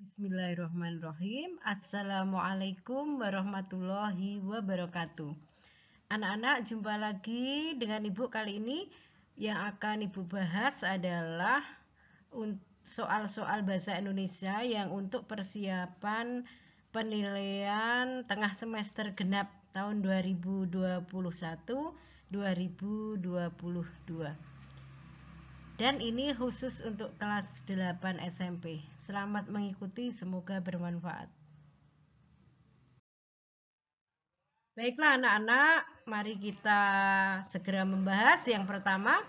Bismillahirrahmanirrahim. Assalamualaikum warahmatullahi wabarakatuh. Anak-anak, jumpa lagi dengan Ibu. Kali ini yang akan Ibu bahas adalah soal-soal bahasa Indonesia yang untuk persiapan penilaian tengah semester genap tahun 2021-2022. Dan ini khusus untuk kelas 8 SMP. Selamat mengikuti, semoga bermanfaat. Baiklah anak-anak, mari kita segera membahas. Yang pertama,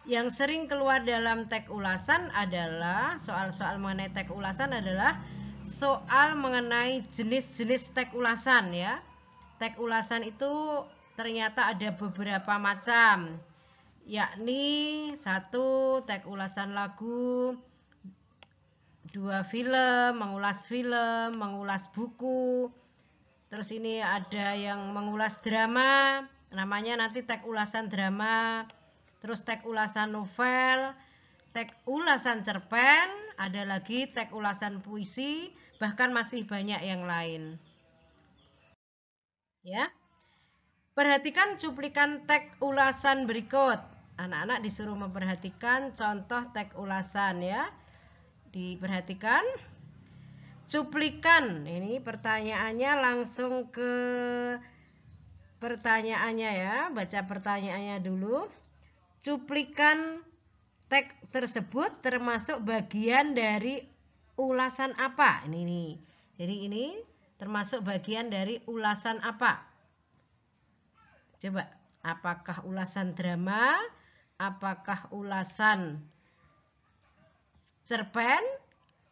yang sering keluar dalam teks ulasan adalah soal-soal mengenai teks ulasan adalah soal mengenai jenis-jenis teks ulasan ya. Teks ulasan itu ternyata ada beberapa macam, yakni 1. Teks ulasan lagu, 2. Film, mengulas buku. Terus ini ada yang mengulas drama, namanya nanti teks ulasan drama. Terus teks ulasan novel, teks ulasan cerpen, ada lagi teks ulasan puisi, bahkan masih banyak yang lain. Ya. Perhatikan cuplikan teks ulasan berikut. Anak-anak disuruh memperhatikan contoh teks ulasan ya. Diperhatikan. Cuplikan. Ini pertanyaannya langsung ke pertanyaannya ya. Baca pertanyaannya dulu. Cuplikan teks tersebut termasuk bagian dari ulasan apa? Ini nih. Jadi ini termasuk bagian dari ulasan apa? Coba, apakah ulasan drama? Apakah ulasan cerpen?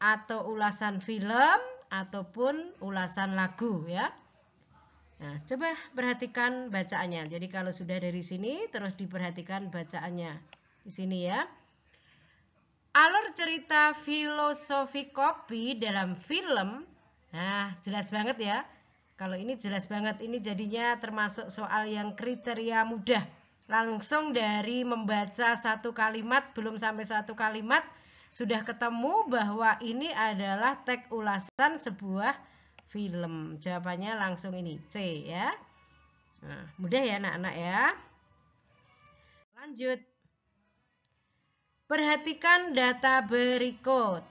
Atau ulasan film? Ataupun ulasan lagu ya? Nah, coba perhatikan bacaannya. Jadi kalau sudah dari sini, terus diperhatikan bacaannya. Di sini ya. Alur cerita filosofi kopi dalam film. Nah, jelas banget ya. Kalau ini jelas banget. Ini jadinya termasuk soal yang kriteria mudah. Langsung dari membaca satu kalimat, belum sampai satu kalimat, sudah ketemu bahwa ini adalah teks ulasan sebuah film. Jawabannya langsung ini, C ya. Nah, mudah ya anak-anak ya. Lanjut. Perhatikan data berikut.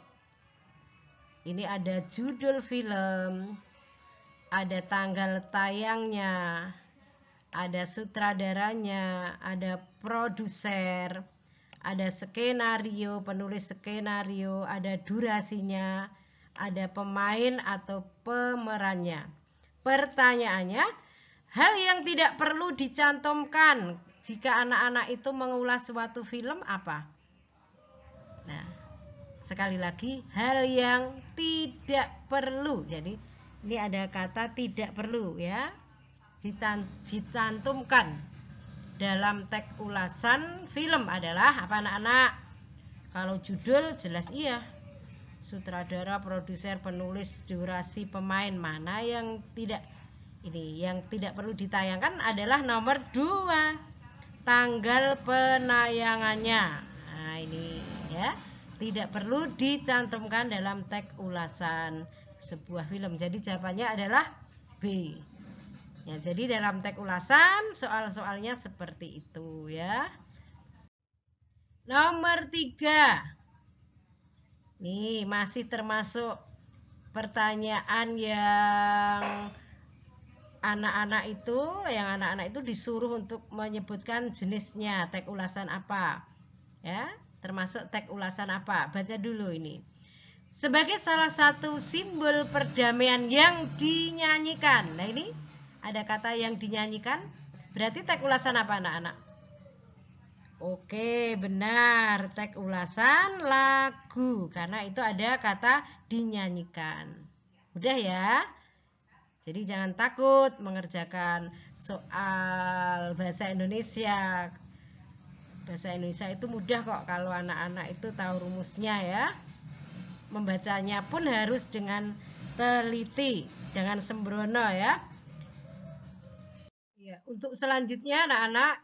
Ini ada judul film, ada tanggal tayangnya, ada sutradaranya, ada produser, ada skenario, penulis skenario, ada durasinya, ada pemain atau pemerannya. Pertanyaannya, hal yang tidak perlu dicantumkan jika anak-anak itu mengulas suatu film apa? Nah, sekali lagi, hal yang tidak perlu. Jadi ini ada kata tidak perlu ya, dicantumkan dalam teks ulasan film adalah apa anak-anak? Kalau judul jelas iya, sutradara, produser, penulis, durasi, pemain. Mana yang tidak? Ini yang tidak perlu ditayangkan adalah nomor 2, tanggal penayangannya. Nah ini ya, tidak perlu dicantumkan dalam teks ulasan sebuah film. Jadi jawabannya adalah B. Ya, jadi dalam teks ulasan soal-soalnya seperti itu ya. Nomor 3. Nih masih termasuk pertanyaan yang anak-anak itu disuruh untuk menyebutkan jenisnya teks ulasan apa. Ya, termasuk teks ulasan apa? Baca dulu ini. Sebagai salah satu simbol perdamaian yang dinyanyikan. Nah, ini ada kata yang dinyanyikan. Berarti teks ulasan apa anak-anak? Oke, benar. Teks ulasan lagu. Karena itu ada kata dinyanyikan. Udah ya? Jadi jangan takut mengerjakan soal bahasa Indonesia. Bahasa Indonesia itu mudah kok kalau anak-anak itu tahu rumusnya ya. Membacanya pun harus dengan teliti, jangan sembrono ya. Ya, untuk selanjutnya anak-anak,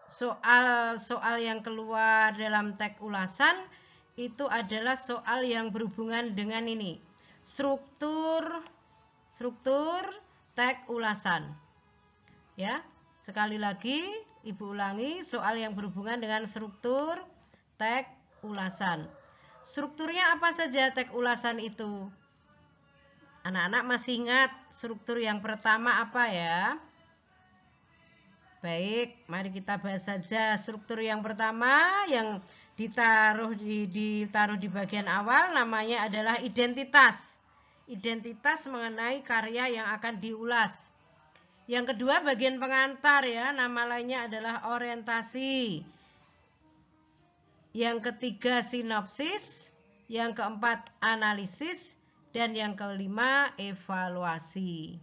soal-soal yang keluar dalam teks ulasan itu adalah soal yang berhubungan dengan ini. Struktur teks ulasan. Ya, sekali lagi Ibu ulangi, soal yang berhubungan dengan struktur teks ulasan. Strukturnya apa saja teks ulasan itu? Anak-anak masih ingat struktur yang pertama apa ya? Baik, mari kita bahas saja struktur yang pertama yang ditaruh di bagian awal, namanya adalah identitas. Identitas mengenai karya yang akan diulas. Yang kedua bagian pengantar ya, nama lainnya adalah orientasi. Yang ketiga sinopsis, yang keempat analisis, dan yang kelima evaluasi.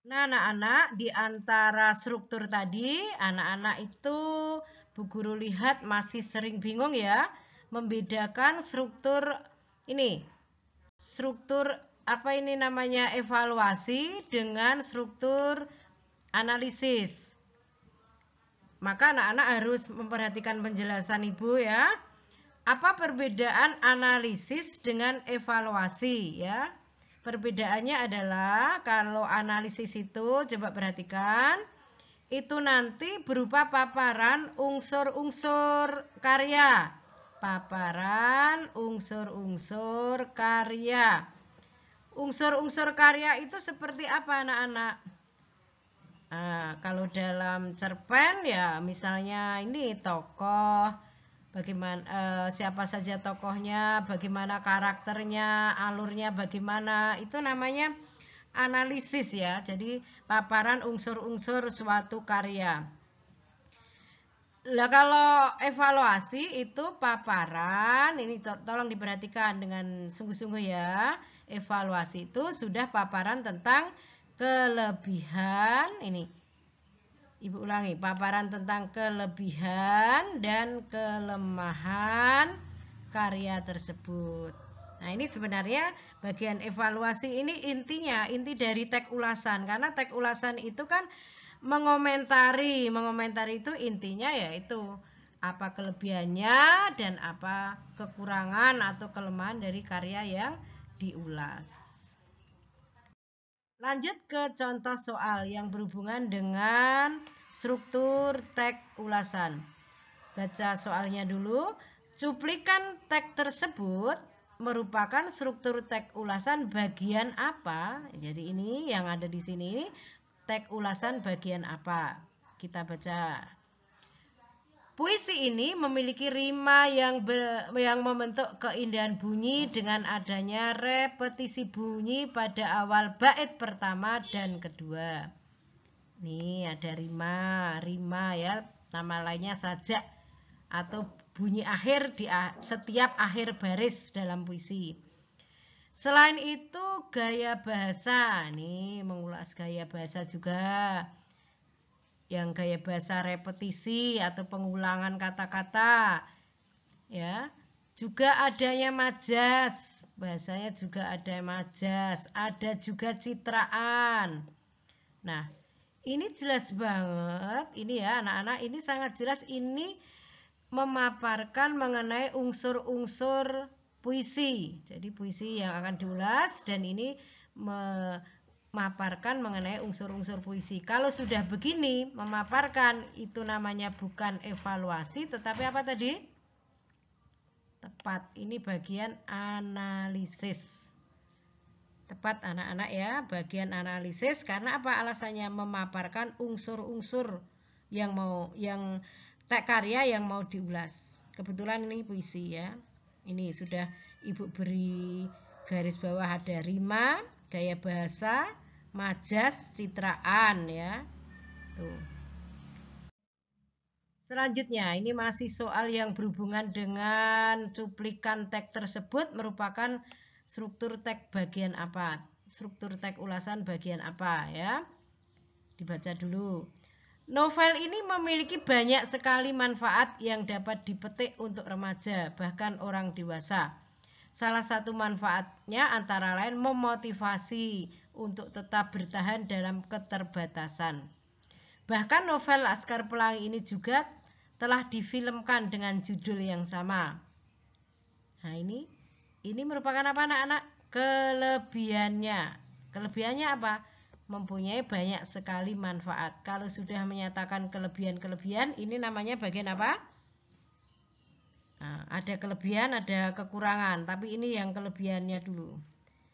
Nah, anak-anak, di antara struktur tadi, anak-anak itu Bu Guru lihat masih sering bingung ya, membedakan struktur ini. Struktur apa ini namanya evaluasi dengan struktur analisis. Maka anak-anak harus memperhatikan penjelasan Ibu ya. Apa perbedaan analisis dengan evaluasi ya? Perbedaannya adalah kalau analisis itu, coba perhatikan, itu nanti berupa paparan unsur-unsur karya. Paparan unsur-unsur karya. Unsur-unsur karya itu seperti apa anak-anak? Nah, kalau dalam cerpen ya misalnya ini tokoh, bagaimana siapa saja tokohnya, bagaimana karakternya, alurnya bagaimana, itu namanya analisis ya. Jadi paparan unsur-unsur suatu karya. Lah kalau evaluasi itu paparan, ini tolong diperhatikan dengan sungguh-sungguh ya. Evaluasi itu sudah paparan tentang kelebihan, ini Ibu ulangi, paparan tentang kelebihan dan kelemahan karya tersebut. Nah, ini sebenarnya bagian evaluasi ini intinya, inti dari teks ulasan. Karena teks ulasan itu kan mengomentari itu intinya yaitu apa kelebihannya dan apa kekurangan atau kelemahan dari karya yang diulas. Lanjut ke contoh soal yang berhubungan dengan struktur teks ulasan. Baca soalnya dulu. Cuplikan teks tersebut merupakan struktur teks ulasan bagian apa? Jadi ini yang ada di sini teks ulasan bagian apa? Kita baca. Puisi ini memiliki rima yang membentuk keindahan bunyi dengan adanya repetisi bunyi pada awal bait pertama dan kedua. Nih ada rima ya, nama lainnya sajak atau bunyi akhir di setiap akhir baris dalam puisi. Selain itu gaya bahasa, nih mengulas gaya bahasa juga. Yang gaya bahasa repetisi atau pengulangan kata-kata ya, juga adanya majas, bahasanya juga ada majas, ada juga citraan. Nah, ini jelas banget ini ya anak-anak, ini sangat jelas, ini memaparkan mengenai unsur-unsur puisi. Jadi puisi yang akan diulas dan ini memaparkan mengenai unsur-unsur puisi. Kalau sudah begini memaparkan, itu namanya bukan evaluasi tetapi apa tadi? Tepat, ini bagian analisis. Tepat anak-anak ya, bagian analisis. Karena apa alasannya? Memaparkan unsur-unsur yang teks karya yang mau diulas. Kebetulan ini puisi ya. Ini sudah Ibu beri garis bawah, ada rima, gaya bahasa, majas, citraan ya. Tuh. Selanjutnya, ini masih soal yang berhubungan dengan cuplikan teks tersebut merupakan struktur teks bagian apa? Struktur teks ulasan bagian apa ya? Dibaca dulu. Novel ini memiliki banyak sekali manfaat yang dapat dipetik untuk remaja, bahkan orang dewasa. Salah satu manfaatnya antara lain memotivasi untuk tetap bertahan dalam keterbatasan. Bahkan novel Laskar Pelangi ini juga telah difilmkan dengan judul yang sama. Nah, ini merupakan apa anak-anak? Kelebihannya. Kelebihannya apa? Mempunyai banyak sekali manfaat. Kalau sudah menyatakan kelebihan-kelebihan, ini namanya bagian apa? Nah, ada kelebihan, ada kekurangan, tapi ini yang kelebihannya dulu.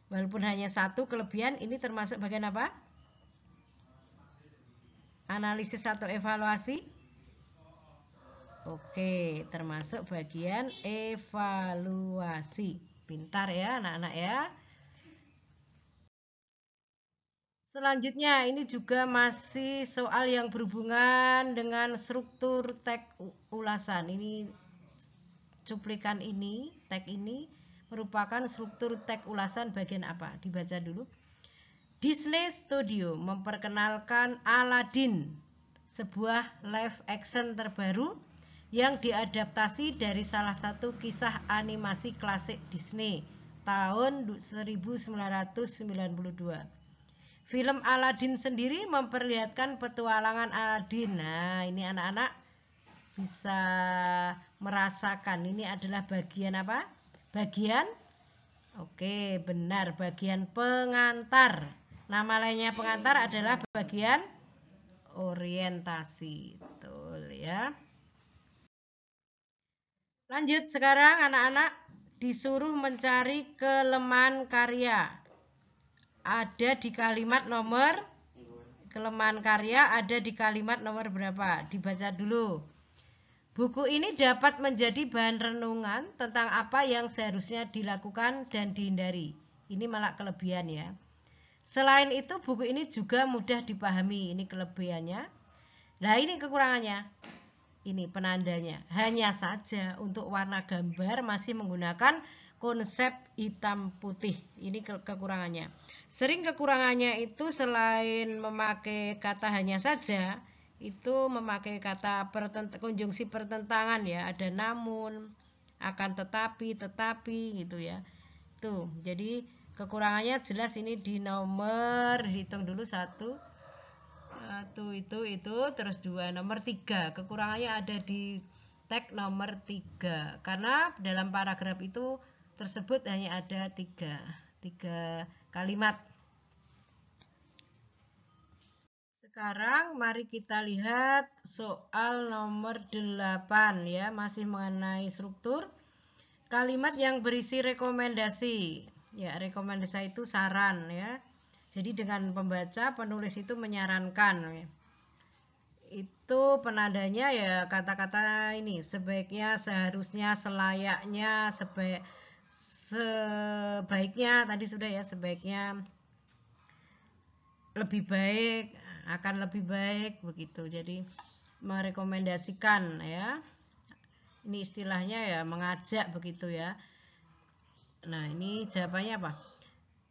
Walaupun hanya satu kelebihan, ini termasuk bagian apa? Analisis atau evaluasi? Oke, termasuk bagian evaluasi. Pintar ya anak-anak ya. Selanjutnya ini juga masih soal yang berhubungan dengan struktur teks ulasan. Ini cuplikan ini, teks ini merupakan struktur teks ulasan bagian apa? Dibaca dulu. Disney Studio memperkenalkan Aladdin, sebuah live action terbaru yang diadaptasi dari salah satu kisah animasi klasik Disney tahun 1992. Film Aladdin sendiri memperlihatkan petualangan Aladdin. Nah, ini anak-anak bisa merasakan ini adalah bagian apa? Bagian Oke, benar, bagian pengantar. Nama lainnya pengantar adalah bagian orientasi. Betul ya. Lanjut sekarang anak-anak disuruh mencari kelemahan karya. Ada di kalimat nomor kelemahan karya ada di kalimat nomor berapa? Dibaca dulu. Buku ini dapat menjadi bahan renungan tentang apa yang seharusnya dilakukan dan dihindari. Ini malah kelebihan ya. Selain itu buku ini juga mudah dipahami. Ini kelebihannya. Nah, ini kekurangannya. Ini penandanya. Hanya saja untuk warna gambar masih menggunakan konsep hitam putih. Ini kekurangannya. Sering kekurangannya itu selain memakai kata hanya saja, itu memakai kata konjungsi pertentangan ya. Ada namun, akan tetapi gitu ya. Tuh, jadi kekurangannya jelas ini di nomor, hitung dulu satu itu terus 2, nomor 3 kekurangannya ada di teks nomor 3 karena dalam paragraf itu tersebut hanya ada 3 kalimat. Sekarang mari kita lihat soal nomor 8 ya, masih mengenai struktur kalimat yang berisi rekomendasi ya. Rekomendasi itu saran ya. Jadi dengan pembaca, penulis itu menyarankan. Itu penandanya ya kata-kata ini. Sebaiknya, seharusnya, selayaknya, sebaiknya, tadi sudah ya, sebaiknya, lebih baik, akan lebih baik, begitu. Jadi merekomendasikan ya. Ini istilahnya ya mengajak begitu ya. Nah, ini jawabannya apa?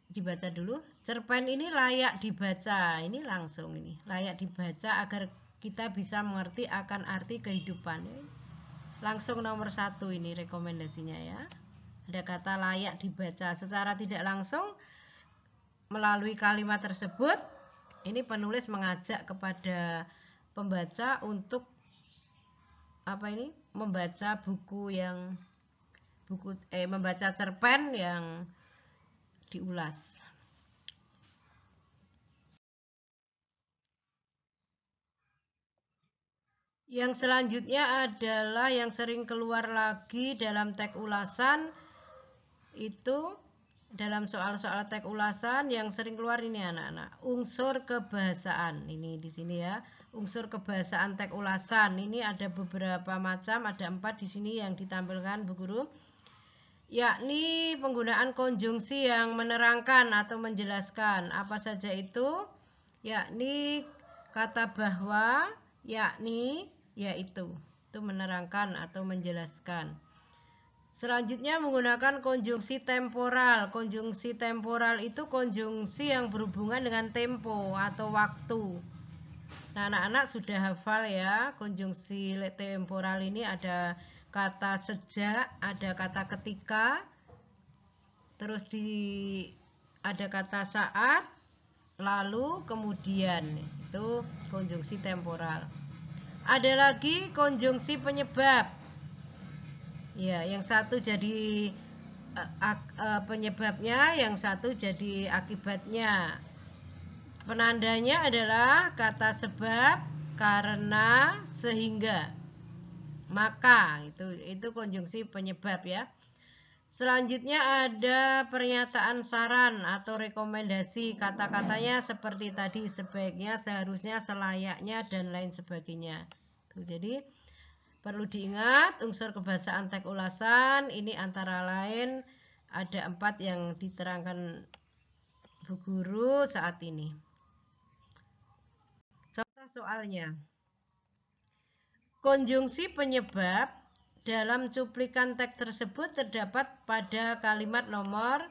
Dibaca dulu. Cerpen ini layak dibaca. Ini langsung ini. Layak dibaca agar kita bisa mengerti akan arti kehidupan. Langsung nomor 1 ini rekomendasinya ya. Ada kata layak dibaca. Secara tidak langsung melalui kalimat tersebut, ini penulis mengajak kepada pembaca untuk membaca membaca cerpen yang diulas. Yang selanjutnya adalah yang sering keluar lagi dalam teks ulasan. Itu dalam soal-soal teks ulasan yang sering keluar ini anak-anak, unsur kebahasaan. Ini di sini ya, unsur kebahasaan teks ulasan. Ini ada beberapa macam, ada 4 di sini yang ditampilkan Bu Guru. Yakni penggunaan konjungsi yang menerangkan atau menjelaskan. Apa saja itu? Yakni kata bahwa, yakni, yaitu. Itu menerangkan atau menjelaskan. Selanjutnya menggunakan konjungsi temporal. Konjungsi temporal itu konjungsi yang berhubungan dengan tempo atau waktu. Nah, anak-anak sudah hafal ya, konjungsi temporal ini ada kata sejak, ada kata ketika, terus ada kata saat, lalu, kemudian. Itu konjungsi temporal. Ada lagi konjungsi penyebab. Ya, yang satu jadi penyebabnya, yang satu jadi akibatnya. Penandanya adalah kata sebab, karena, sehingga, maka. Itu konjungsi penyebab ya. Selanjutnya ada pernyataan saran atau rekomendasi. Kata-katanya seperti tadi, sebaiknya, seharusnya, selayaknya, dan lain sebagainya. Jadi perlu diingat unsur kebahasaan teks ulasan ini antara lain ada 4 yang diterangkan Bu Guru saat ini. Contoh soalnya. Konjungsi penyebab dalam cuplikan teks tersebut terdapat pada kalimat nomor.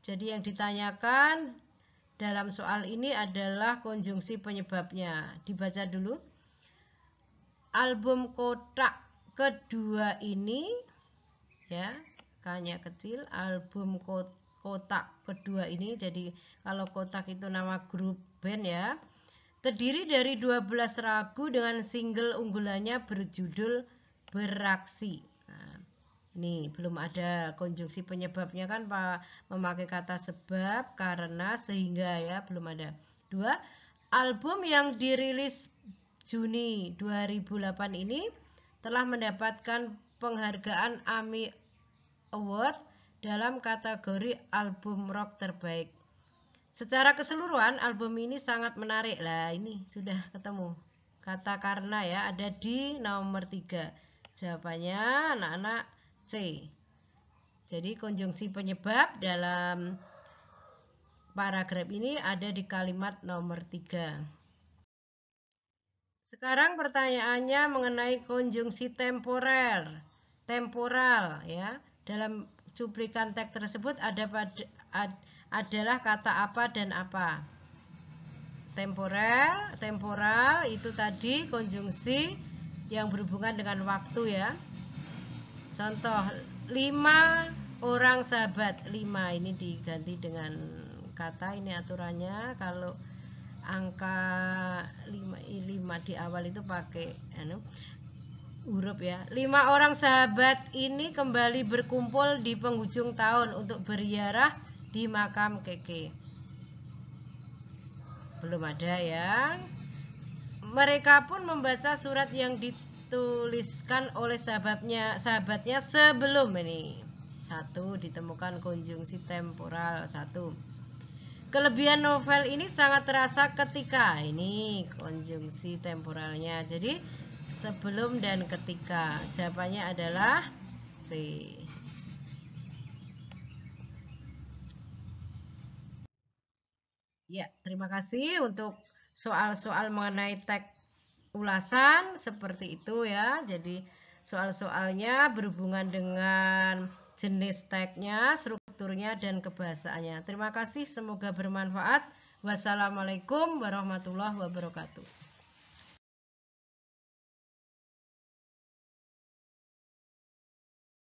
Jadi yang ditanyakan dalam soal ini adalah konjungsi penyebabnya. Dibaca dulu. Album kotak kedua ini, ya, K-nya kecil. Album kotak kedua ini. Jadi kalau kotak itu nama grup band ya. Terdiri dari 12 lagu dengan single unggulannya berjudul Beraksi. Nah, ini belum ada konjungsi penyebabnya kan Pak, memakai kata sebab, karena, sehingga ya, belum ada. 2. Album yang dirilis Juni 2008 ini telah mendapatkan penghargaan AMI Award dalam kategori album rock terbaik. Secara keseluruhan album ini sangat menarik. Lah ini sudah ketemu kata karena ya, ada di nomor 3. Jawabannya anak-anak C. Jadi konjungsi penyebab dalam paragraf ini ada di kalimat nomor 3. Sekarang pertanyaannya mengenai konjungsi temporal ya. Dalam cuplikan teks tersebut adalah kata apa dan apa. Temporal itu tadi konjungsi yang berhubungan dengan waktu ya. Contoh 5 orang sahabat. 5 ini diganti dengan kata, ini aturannya. Kalau angka 5 di awal itu pakai huruf ya. 5 orang sahabat ini kembali berkumpul di penghujung tahun untuk berziarah di makam Keke. Belum ada ya. Mereka pun membaca surat yang dituliskan oleh sahabatnya sebelum ini. 1. Ditemukan konjungsi temporal. 1. Kelebihan novel ini sangat terasa ketika. Ini konjungsi temporalnya. Jadi sebelum dan ketika. Jawabannya adalah C. Ya, terima kasih untuk soal-soal mengenai teks ulasan seperti itu ya. Jadi soal-soalnya berhubungan dengan jenis teksnya, strukturnya, dan kebahasaannya. Terima kasih, semoga bermanfaat. Wassalamualaikum warahmatullahi wabarakatuh.